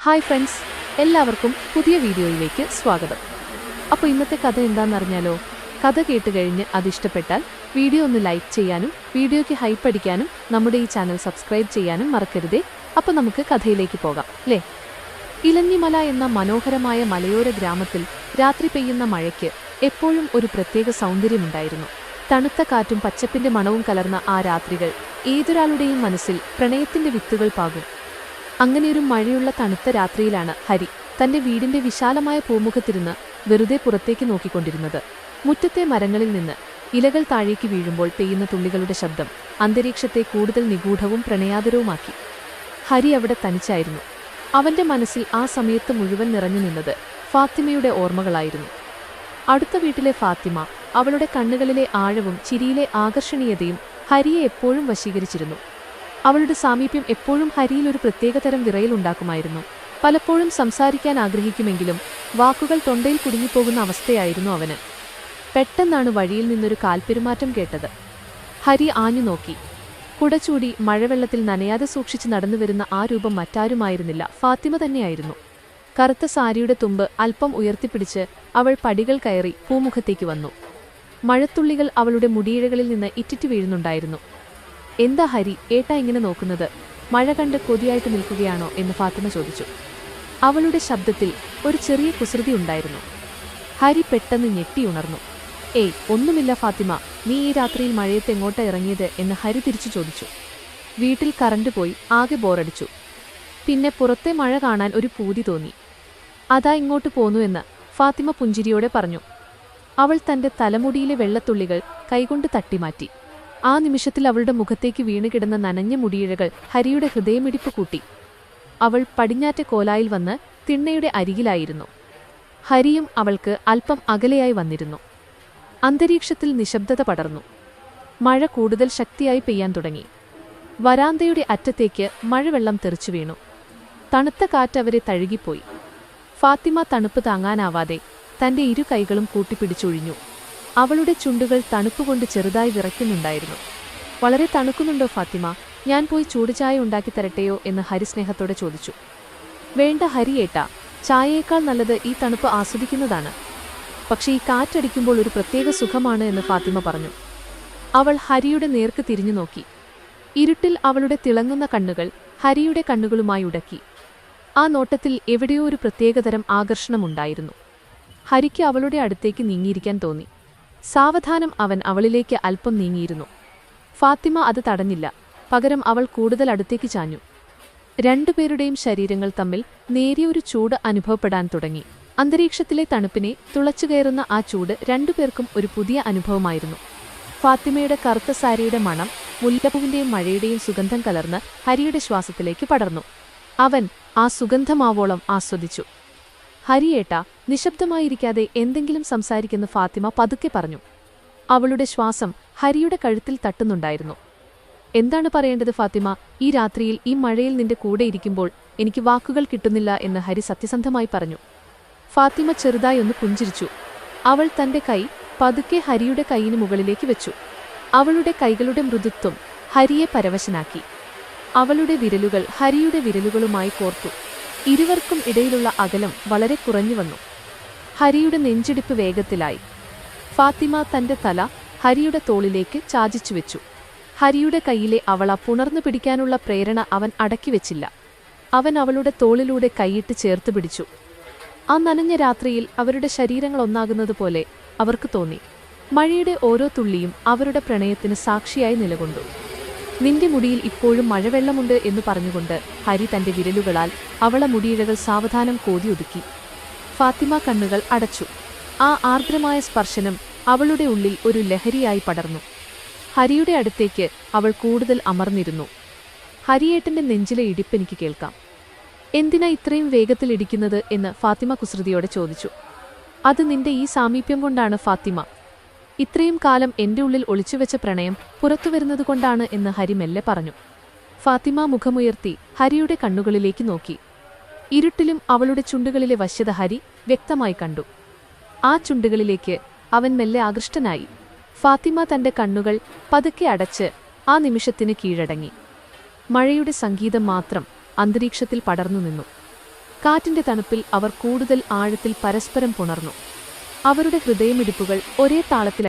Hi friends, എല്ലാവർക്കും പുതിയ വീഡിയോയിലേക്ക് സ്വാഗതം. അപ്പോൾ ഇന്നത്തെ കഥ എന്താണെന്നറിഞ്ഞാലോ? കഥ കേട്ട് കഴിഞ്ഞ് അതിഷ്ടപ്പെട്ടാൽ വീഡിയോ ഒന്ന് ലൈക്ക് ചെയ്യാനും വീഡിയോയ്ക്ക് ഹൈപ്പ് അടിക്കാനും നമ്മുടെ ഈ ചാനൽ സബ്സ്ക്രൈബ് ചെയ്യാനും മറക്കരുതേ. അപ്പോൾ നമുക്ക് കഥയിലേക്ക് പോകാം അല്ലേ? ഇലഞ്ഞിമല എന്ന മനോഹരമായ മലയോര ഗ്രാമത്തിൽ രാത്രി പെയ്യുന്ന മഴയ്ക്ക് എപ്പോഴും ഒരു പ്രത്യേക സൗന്ദര്യമുണ്ടായിരുന്നു. തണുത്ത കാറ്റും പച്ചപ്പിന്റെ മണവും കലർന്ന ആ രാത്രികൾ ഏതൊരാളുടെയും മനസ്സിൽ പ്രണയത്തിന്റെ വിത്തുകൾ പാകും. അങ്ങനെയൊരു മഴയുള്ള തണുത്ത രാത്രിയിലാണ് ഹരി തന്റെ വീടിന്റെ വിശാലമായ പൂമുഖത്തിരുന്ന് വെറുതെ പുറത്തേക്ക് നോക്കിക്കൊണ്ടിരുന്നത്. മുറ്റത്തെ മരങ്ങളിൽ നിന്ന് ഇലകൾ താഴേക്ക് വീഴുമ്പോൾ പെയ്യുന്ന തുള്ളികളുടെ ശബ്ദം അന്തരീക്ഷത്തെ കൂടുതൽ നിഗൂഢവും പ്രണയാതരവുമാക്കി. ഹരി അവിടെ തനിച്ചായിരുന്നു. അവന്റെ മനസ്സിൽ ആ സമയത്ത് മുഴുവൻ നിറഞ്ഞു നിന്നത് ഫാത്തിമയുടെ ഓർമ്മകളായിരുന്നു. അടുത്ത വീട്ടിലെ ഫാത്തിമ, അവളുടെ കണ്ണുകളിലെ ആഴവും ചിരിയിലെ ആകർഷണീയതയും ഹരിയെ എപ്പോഴും വശീകരിച്ചിരുന്നു. അവളുടെ സാമീപ്യം എപ്പോഴും ഹരിയിൽ ഒരു പ്രത്യേകതരം വിറയലുണ്ടാക്കുമായിരുന്നു. പലപ്പോഴും സംസാരിക്കാൻ ആഗ്രഹിക്കുമെങ്കിലും വാക്കുകൾ തൊണ്ടയിൽ കുടുങ്ങിപ്പോകുന്ന അവസ്ഥയായിരുന്നു അവന്. പെട്ടെന്നാണ് വഴിയിൽ നിന്നൊരു കാൽപ്പെരുമാറ്റം കേട്ടത്. ഹരി ആഞ്ഞു നോക്കി. കുടചൂടി മഴവെള്ളത്തിൽ നനയാതെ സൂക്ഷിച്ച് നടന്നുവരുന്ന ആ രൂപം മറ്റാരുമായിരുന്നില്ല, ഫാത്തിമ തന്നെയായിരുന്നു. കറുത്ത സാരിയുടെ തുമ്പ് അല്പം ഉയർത്തിപ്പിടിച്ച് അവൾ പടികൾ കയറി പൂമുഖത്തേക്ക് വന്നു. മഴത്തുള്ളികൾ അവളുടെ മുടിയിഴകളിൽ നിന്ന് ഇറ്റിറ്റു വീഴുന്നുണ്ടായിരുന്നു. എന്താ ഹരി, ഏട്ടാ ഇങ്ങനെ നോക്കുന്നത്? മഴ കണ്ട് കൊതിയായിട്ട് നിൽക്കുകയാണോ എന്ന് ഫാത്തിമ ചോദിച്ചു. അവളുടെ ശബ്ദത്തിൽ ഒരു ചെറിയ കുസൃതി ഉണ്ടായിരുന്നു. ഹരി പെട്ടെന്ന് ഞെട്ടിയുണർന്നു. ഏയ്, ഒന്നുമില്ല ഫാത്തിമ, നീ ഈ രാത്രിയിൽ മഴയത്ത് എങ്ങോട്ടാ ഇറങ്ങിയത് എന്ന് ഹരി തിരിച്ചു ചോദിച്ചു. വീട്ടിൽ കറണ്ട് പോയി, ആകെ ബോറടിച്ചു. പിന്നെ പുറത്തെ മഴ കാണാൻ ഒരു പൂതി തോന്നി, അതാ ഇങ്ങോട്ട് പോന്നു എന്ന് ഫാത്തിമ പുഞ്ചിരിയോടെ പറഞ്ഞു. അവൾ തന്റെ തലമുടിയിലെ വെള്ളത്തുള്ളികൾ കൈകൊണ്ട് തട്ടിമാറ്റി. ആ നിമിഷത്തിൽ അവളുടെ മുഖത്തേക്ക് വീണുകിടന്ന നനഞ്ഞ മുടിയിഴകൾ ഹരിയുടെ ഹൃദയമിടിപ്പ് കൂട്ടി. അവൾ പടിഞ്ഞാറ്റെ കോലായിൽ വന്ന് തിണ്ണയുടെ അരികിലായിരുന്നു. ഹരിയും അവൾക്ക് അല്പം അകലെയായി വന്നിരുന്നു. അന്തരീക്ഷത്തിൽ നിശബ്ദത പടർന്നു. മഴ കൂടുതൽ ശക്തിയായി പെയ്യാൻ തുടങ്ങി. വരാന്തയുടെ അറ്റത്തേക്ക് മഴവെള്ളം തെറിച്ചു വീണു. തണുത്ത കാറ്റ് അവരെ തഴുകിപ്പോയി. ഫാത്തിമ തണുപ്പ് താങ്ങാനാവാതെ തന്റെ ഇരു കൈകളും കൂട്ടിപ്പിടിച്ചൊഴിഞ്ഞു. അവളുടെ ചുണ്ടുകൾ തണുപ്പുകൊണ്ട് ചെറുതായി വിറയ്ക്കുന്നുണ്ടായിരുന്നു. വളരെ തണുക്കുന്നുണ്ടോ ഫാത്തിമ? ഞാൻ പോയി ചൂടുചായ ഉണ്ടാക്കി തരട്ടെയോ എന്ന് ഹരി സ്നേഹത്തോടെ ചോദിച്ചു. വേണ്ട ഹരിയേട്ടാ, ചായയേക്കാൾ നല്ലത് ഈ തണുപ്പ് ആസ്വദിക്കുന്നതാണ്. പക്ഷേ ഈ കാറ്റടിക്കുമ്പോൾ ഒരു പ്രത്യേക സുഖമാണ് എന്ന് ഫാത്തിമ പറഞ്ഞു. അവൾ ഹരിയുടെ നേർക്ക് തിരിഞ്ഞു നോക്കി. ഇരുട്ടിൽ അവളുടെ തിളങ്ങുന്ന കണ്ണുകൾ ഹരിയുടെ കണ്ണുകളുമായി ഉടക്കി. ആ നോട്ടത്തിൽ എവിടെയോ ഒരു പ്രത്യേകതരം ആകർഷണമുണ്ടായിരുന്നു. ഹരിക്ക് അവളുടെ അടുത്തേക്ക് നീങ്ങിയിരിക്കാൻ തോന്നി. സാവധാനം അവൻ അവളിലേക്ക് അല്പം നീങ്ങിയിരുന്നു. ഫാത്തിമ അത് തടഞ്ഞില്ല. പകരം അവൾ കൂടുതൽ അടുത്തേക്ക് ചാഞ്ഞു. രണ്ടുപേരുടെയും ശരീരങ്ങൾ തമ്മിൽ നേരിയൊരു ചൂട് അനുഭവപ്പെടാൻ തുടങ്ങി. അന്തരീക്ഷത്തിലെ തണുപ്പിനെ തുളച്ചുകയറുന്ന ആ ചൂട് രണ്ടുപേർക്കും ഒരു പുതിയ അനുഭവമായിരുന്നു. ഫാത്തിമയുടെ കറുത്ത സാരിയുടെ മണം മുല്ലപ്പൂവിന്റെയും മഴയുടെയും സുഗന്ധം കലർന്ന് ഹരിയുടെ ശ്വാസത്തിലേക്ക് പടർന്നു. അവൻ ആ സുഗന്ധമാവോളം ആസ്വദിച്ചു. ഹരിയേട്ടാ, നിശബ്ദമായിരിക്കാതെ എന്തെങ്കിലും സംസാരിക്കുന്ന ഫാത്തിമ പതുക്കെ പറഞ്ഞു. അവളുടെ ശ്വാസം ഹരിയുടെ കഴുത്തിൽ തട്ടുന്നുണ്ടായിരുന്നു. എന്താണ് പറയേണ്ടത് ഫാത്തിമ? ഈ രാത്രിയിൽ ഈ മഴയിൽ നിന്റെ കൂടെ ഇരിക്കുമ്പോൾ എനിക്ക് വാക്കുകൾ കിട്ടുന്നില്ല എന്ന് ഹരി സത്യസന്ധമായി പറഞ്ഞു. ഫാത്തിമ ചെറുതായി ഒന്ന് പുഞ്ചിരിച്ചു. അവൾ തന്റെ കൈ പതുക്കെ ഹരിയുടെ കൈയിന് മുകളിലേക്ക് വെച്ചു. അവളുടെ കൈകളുടെ മൃദുത്വം ഹരിയെ പരവശനാക്കി. അവളുടെ വിരലുകൾ ഹരിയുടെ വിരലുകളുമായി കോർത്തു. ഇരുവർക്കും ഇടയിലുള്ള അകലം വളരെ കുറഞ്ഞു വന്നു. ഹരിയുടെ നെഞ്ചിടിപ്പ് വേഗത്തിലായി. ഫാത്തിമ തന്റെ തല ഹരിയുടെ തോളിലേക്ക് ചാജിച്ചു വെച്ചു. ഹരിയുടെ കൈയിലെ അവള പുണർന്നു പിടിക്കാനുള്ള പ്രേരണ അവൻ അടക്കിവെച്ചില്ല. അവൻ അവളുടെ തോളിലൂടെ കൈയിട്ട് ചേർത്ത് പിടിച്ചു. ആ നനഞ്ഞ രാത്രിയിൽ അവരുടെ ശരീരങ്ങൾ ഒന്നാകുന്നതുപോലെ അവർക്ക് തോന്നി. മഴയുടെ ഓരോ തുള്ളിയും അവരുടെ പ്രണയത്തിന് സാക്ഷിയായി നിലകൊണ്ടു. നിന്റെ മുടിയിൽ ഇപ്പോഴും മഴവെള്ളമുണ്ട് എന്ന് പറഞ്ഞുകൊണ്ട് ഹരി തന്റെ വിരലുകളാൽ അവളെ മുടിയിഴകൾ സാവധാനം കോതിയൊതുക്കി. ഫാത്തിമ കണ്ണുകൾ അടച്ചു. ആ ആർദ്രമായ സ്പർശനം അവളുടെ ഉള്ളിൽ ഒരു ലഹരിയായി പടർന്നു. ഹരിയുടെ അടുത്തേക്ക് അവൾ കൂടുതൽ അമർന്നിരുന്നു. ഹരിയേട്ടന്റെ നെഞ്ചിലെ ഇടിപ്പെനിക്ക് കേൾക്കാം. എന്തിനാ ഇത്രയും വേഗത്തിൽ ഇടിക്കുന്നത് എന്ന് ഫാത്തിമ കുസൃതിയോടെ ചോദിച്ചു. അത് നിന്റെ ഈ സാമീപ്യം കൊണ്ടാണ് ഫാത്തിമ. ഇത്രയും കാലം എന്റെ ഉള്ളിൽ ഒളിച്ചുവെച്ച പ്രണയം പുറത്തുവരുന്നതുകൊണ്ടാണ് എന്ന് ഹരി മെല്ലെ പറഞ്ഞു. ഫാത്തിമ മുഖമുയർത്തി ഹരിയുടെ കണ്ണുകളിലേക്ക് നോക്കി. ഇരുട്ടിലും അവളുടെ ചുണ്ടുകളിലെ വശ്യത ഹരി വ്യക്തമായി കണ്ടു. ആ ചുണ്ടുകളിലേക്ക് അവൻ മെല്ലെ ആകൃഷ്ടനായി. ഫാത്തിമ തന്റെ കണ്ണുകൾ പതുക്കെ അടച്ച് ആ നിമിഷത്തിന് കീഴടങ്ങി. മഴയുടെ സംഗീതം മാത്രം അന്തരീക്ഷത്തിൽ പടർന്നു നിന്നു. കാറ്റിന്റെ തണുപ്പിൽ അവർ കൂടുതൽ ആഴത്തിൽ പരസ്പരം പുണർന്നു. അവരുടെ ഹൃദയമിടിപ്പുകൾ ഒരേ താളത്തിൽ